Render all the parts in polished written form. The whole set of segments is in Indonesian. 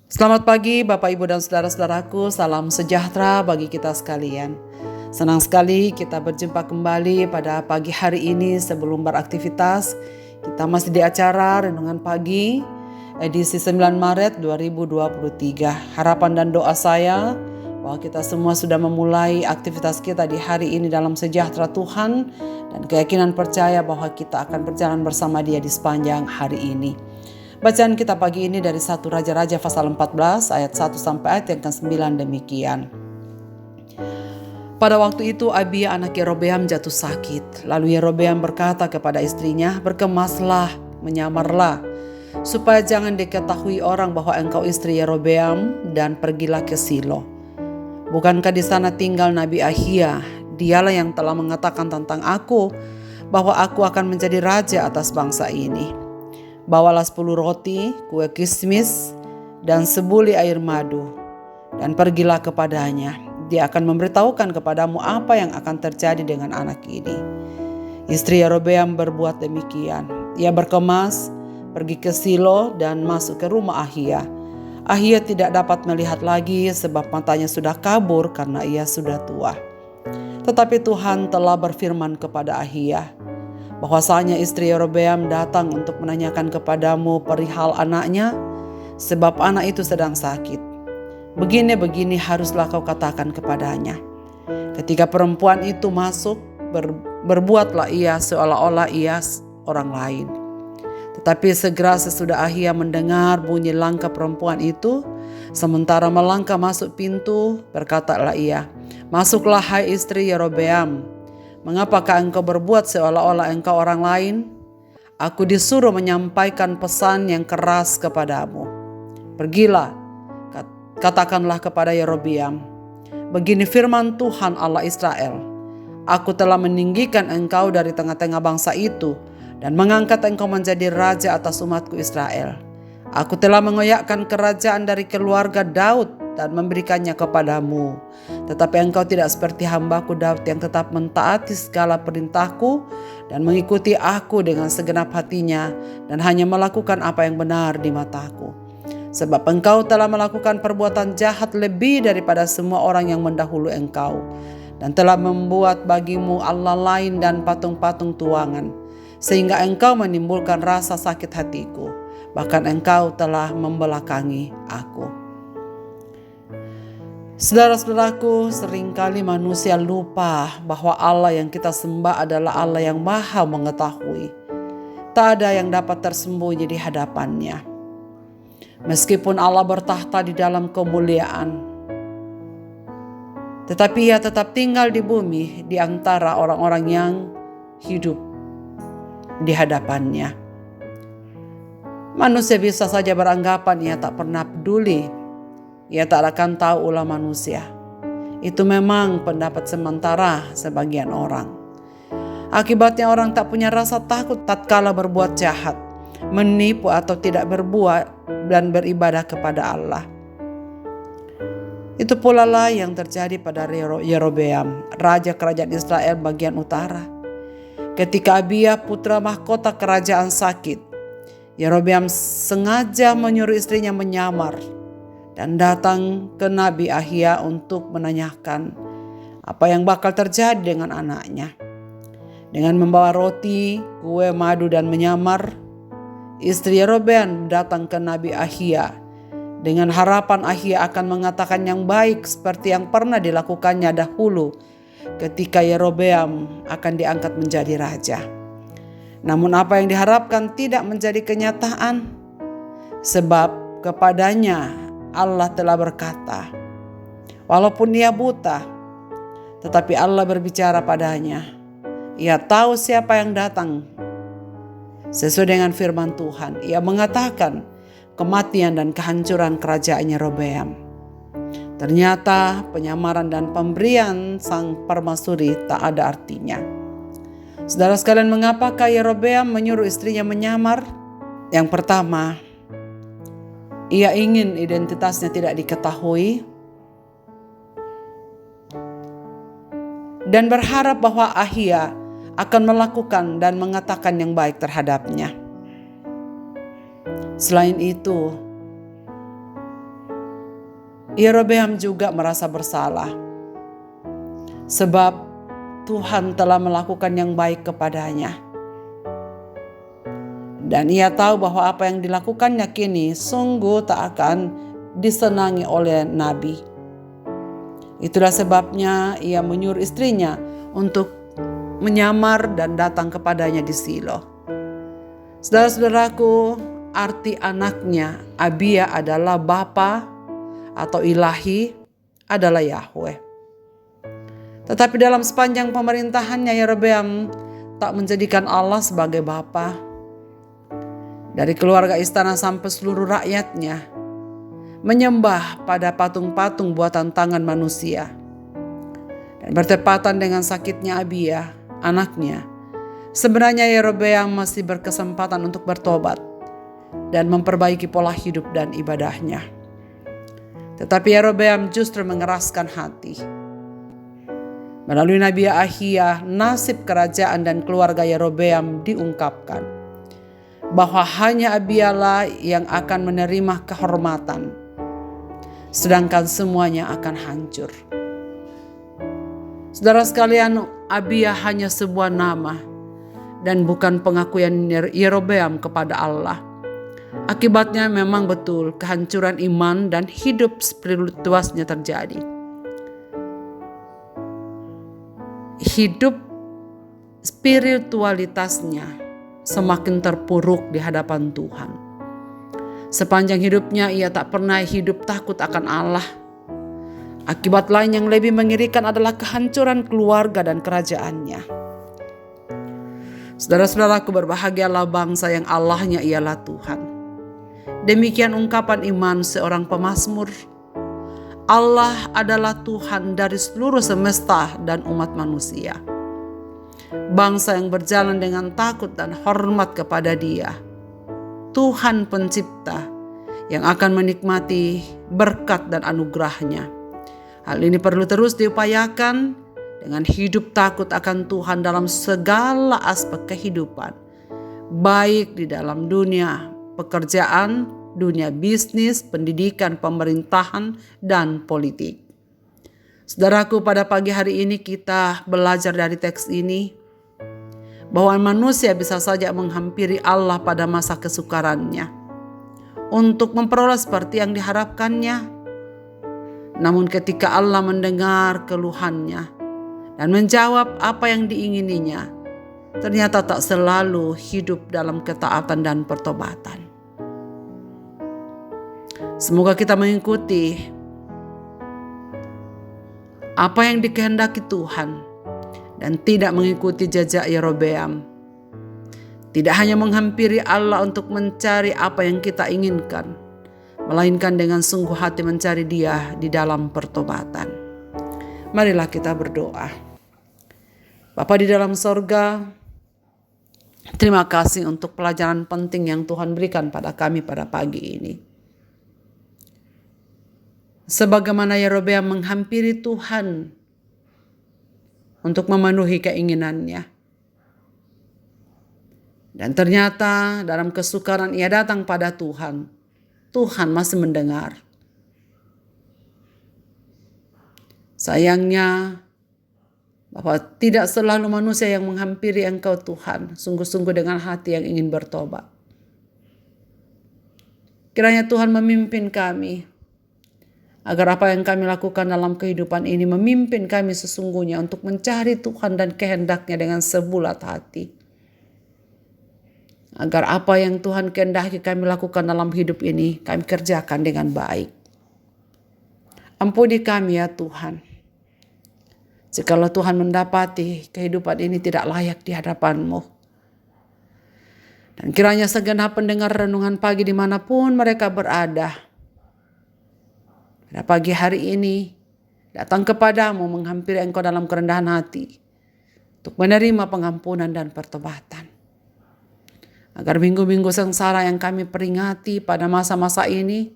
Selamat pagi Bapak Ibu dan saudara-saudaraku, salam sejahtera bagi kita sekalian. Senang sekali kita berjumpa kembali pada pagi hari ini sebelum beraktivitas. Kita masih di acara Renungan Pagi edisi 9 Maret 2023. Harapan dan doa saya bahwa kita semua sudah memulai aktivitas kita di hari ini dalam sejahtera Tuhan dan keyakinan percaya bahwa kita akan berjalan bersama Dia di sepanjang hari ini. Bacaan kita pagi ini dari 1 Raja-Raja pasal 14 ayat 1 sampai ayat yang ke-9 demikian. Pada waktu itu Abia anak Yerobeam jatuh sakit. Lalu Yerobeam berkata kepada istrinya, "Berkemaslah, menyamarlah, supaya jangan diketahui orang bahwa engkau istri Yerobeam, dan pergilah ke Silo. Bukankah di sana tinggal Nabi Ahia? Dialah yang telah mengatakan tentang aku bahwa aku akan menjadi raja atas bangsa ini. Bawalah 10 roti, kue kismis, dan sebuli air madu, dan pergilah kepadanya. Dia akan memberitahukan kepadamu apa yang akan terjadi dengan anak ini." Istri Yerobeam berbuat demikian. Ia berkemas, pergi ke Silo dan masuk ke rumah Ahia. Ahia tidak dapat melihat lagi sebab matanya sudah kabur karena ia sudah tua. Tetapi Tuhan telah berfirman kepada Ahia, bahwasanya istri Yerobeam datang untuk menanyakan kepadamu perihal anaknya, sebab anak itu sedang sakit. Begini haruslah kau katakan kepadanya. Ketika perempuan itu masuk, berbuatlah ia seolah-olah ia orang lain. Tetapi segera sesudah Ahia mendengar bunyi langkah perempuan itu, sementara melangkah masuk pintu, berkatalah ia, "Masuklah hai istri Yerobeam. Mengapakah engkau berbuat seolah-olah engkau orang lain? Aku disuruh menyampaikan pesan yang keras kepadamu. Pergilah, katakanlah kepada Yerobeam, begini firman Tuhan Allah Israel, aku telah meninggikan engkau dari tengah-tengah bangsa itu dan mengangkat engkau menjadi raja atas umatku Israel. Aku telah mengoyakkan kerajaan dari keluarga Daud dan memberikannya kepadamu. Tetapi engkau tidak seperti hambaku Daud yang tetap mentaati segala perintahku dan mengikuti aku dengan segenap hatinya dan hanya melakukan apa yang benar di mataku. Sebab engkau telah melakukan perbuatan jahat lebih daripada semua orang yang mendahului engkau, dan telah membuat bagimu Allah lain dan patung-patung tuangan, sehingga engkau menimbulkan rasa sakit hatiku. Bahkan engkau telah membelakangi aku." Saudara-saudaraku, seringkali manusia lupa bahwa Allah yang kita sembah adalah Allah yang maha mengetahui. Tak ada yang dapat tersembunyi di hadapannya. Meskipun Allah bertahta di dalam kemuliaan, tetapi Ia tetap tinggal di bumi di antara orang-orang yang hidup di hadapannya. Manusia bisa saja beranggapan Ia tak pernah peduli. Ia tak akan tahu ulah manusia. Itu memang pendapat sementara sebagian orang. Akibatnya orang tak punya rasa takut tatkala berbuat jahat, menipu atau tidak berbuat dan beribadah kepada Allah. Itu pula lah yang terjadi pada Yerobeam, raja kerajaan Israel bagian utara. Ketika Abia putra mahkota kerajaan sakit, Yerobeam sengaja menyuruh istrinya menyamar dan datang ke Nabi Ahia untuk menanyakan apa yang bakal terjadi dengan anaknya. Dengan membawa roti, kue, madu, dan menyamar, istri Yerobeam datang ke Nabi Ahia dengan harapan Ahia akan mengatakan yang baik seperti yang pernah dilakukannya dahulu ketika Yerobeam akan diangkat menjadi raja. Namun apa yang diharapkan tidak menjadi kenyataan, sebab kepadanya Allah telah berkata, walaupun ia buta, tetapi Allah berbicara padanya. Ia tahu siapa yang datang. Sesuai dengan firman Tuhan, ia mengatakan kematian dan kehancuran kerajaan Yerobeam. Ternyata penyamaran dan pemberian sang permaisuri tak ada artinya. Saudara sekalian, mengapakah Yerobeam menyuruh istrinya menyamar? Yang pertama, ia ingin identitasnya tidak diketahui dan berharap bahwa Ahia akan melakukan dan mengatakan yang baik terhadapnya. Selain itu, Yerobeam juga merasa bersalah, sebab Tuhan telah melakukan yang baik kepadanya. Dan ia tahu bahwa apa yang dilakukannya kini sungguh tak akan disenangi oleh nabi. Itulah sebabnya ia menyuruh istrinya untuk menyamar dan datang kepadanya di Silo. Saudara-saudaraku, arti anaknya Abia adalah Bapa atau Ilahi adalah Yahweh. Tetapi dalam sepanjang pemerintahannya, Yerobeam tak menjadikan Allah sebagai Bapa. Dari keluarga istana sampai seluruh rakyatnya menyembah pada patung-patung buatan tangan manusia. Dan bertepatan dengan sakitnya Abia, anaknya, sebenarnya Yerobeam masih berkesempatan untuk bertobat dan memperbaiki pola hidup dan ibadahnya. Tetapi Yerobeam justru mengeraskan hati. Melalui Nabi Ahia, nasib kerajaan dan keluarga Yerobeam diungkapkan, bahwa hanya Abialah yang akan menerima kehormatan, sedangkan semuanya akan hancur. Saudara sekalian, Abia hanya sebuah nama dan bukan pengakuan Yerobeam kepada Allah. Akibatnya memang betul kehancuran iman dan hidup spiritualnya terjadi. Hidup spiritualitasnya semakin terpuruk di hadapan Tuhan. Sepanjang hidupnya ia tak pernah hidup takut akan Allah. Akibat lain yang lebih mengerikan adalah kehancuran keluarga dan kerajaannya. Saudara-saudaraku, berbahagialah bangsa yang Allahnya ialah Tuhan. Demikian ungkapan iman seorang pemazmur. Allah adalah Tuhan dari seluruh semesta dan umat manusia. Bangsa yang berjalan dengan takut dan hormat kepada Dia, Tuhan pencipta yang akan menikmati berkat dan anugerahnya. Hal ini perlu terus diupayakan dengan hidup takut akan Tuhan dalam segala aspek kehidupan, baik di dalam dunia pekerjaan, dunia bisnis, pendidikan, pemerintahan, dan politik. Saudaraku, pada pagi hari ini kita belajar dari teks ini bahwa manusia bisa saja menghampiri Allah pada masa kesukarannya untuk memperoleh seperti yang diharapkannya. Namun ketika Allah mendengar keluhannya dan menjawab apa yang diingininya, ternyata tak selalu hidup dalam ketaatan dan pertobatan. Semoga kita mengikuti apa yang dikehendaki Tuhan dan tidak mengikuti jejak Yerobeam. Tidak hanya menghampiri Allah untuk mencari apa yang kita inginkan, melainkan dengan sungguh hati mencari Dia di dalam pertobatan. Marilah kita berdoa. Bapa di dalam sorga, terima kasih untuk pelajaran penting yang Tuhan berikan pada kami pada pagi ini. Sebagaimana Yerobeam menghampiri Tuhan untuk memenuhi keinginannya. Dan ternyata dalam kesukaran ia datang pada Tuhan. Tuhan masih mendengar. Sayangnya, bahwa tidak selalu manusia yang menghampiri Engkau Tuhan, sungguh-sungguh dengan hati yang ingin bertobat. Kiranya Tuhan memimpin kami, agar apa yang kami lakukan dalam kehidupan ini memimpin kami sesungguhnya untuk mencari Tuhan dan kehendaknya dengan sebulat hati. Agar apa yang Tuhan kehendaki kami lakukan dalam hidup ini, kami kerjakan dengan baik. Ampuni kami ya Tuhan. Jikalau Tuhan mendapati kehidupan ini tidak layak di hadapan-Mu. Dan kiranya segenap pendengar renungan pagi dimanapun mereka berada, pada pagi hari ini datang kepadamu menghampiri Engkau dalam kerendahan hati untuk menerima pengampunan dan pertobatan. Agar minggu-minggu sengsara yang kami peringati pada masa-masa ini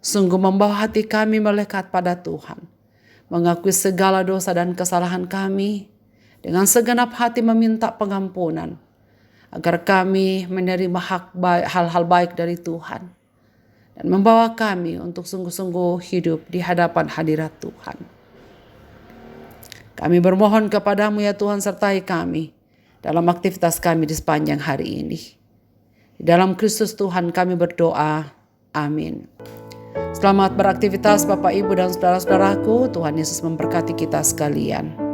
sungguh membawa hati kami melekat pada Tuhan, mengakui segala dosa dan kesalahan kami, dengan segenap hati meminta pengampunan, agar kami menerima hal-hal baik dari Tuhan, dan membawa kami untuk sungguh-sungguh hidup di hadapan hadirat Tuhan. Kami bermohon kepadamu ya Tuhan, sertai kami dalam aktivitas kami di sepanjang hari ini. Di dalam Kristus Tuhan kami berdoa. Amin. Selamat beraktivitas Bapak, Ibu, dan saudara-saudaraku. Tuhan Yesus memberkati kita sekalian.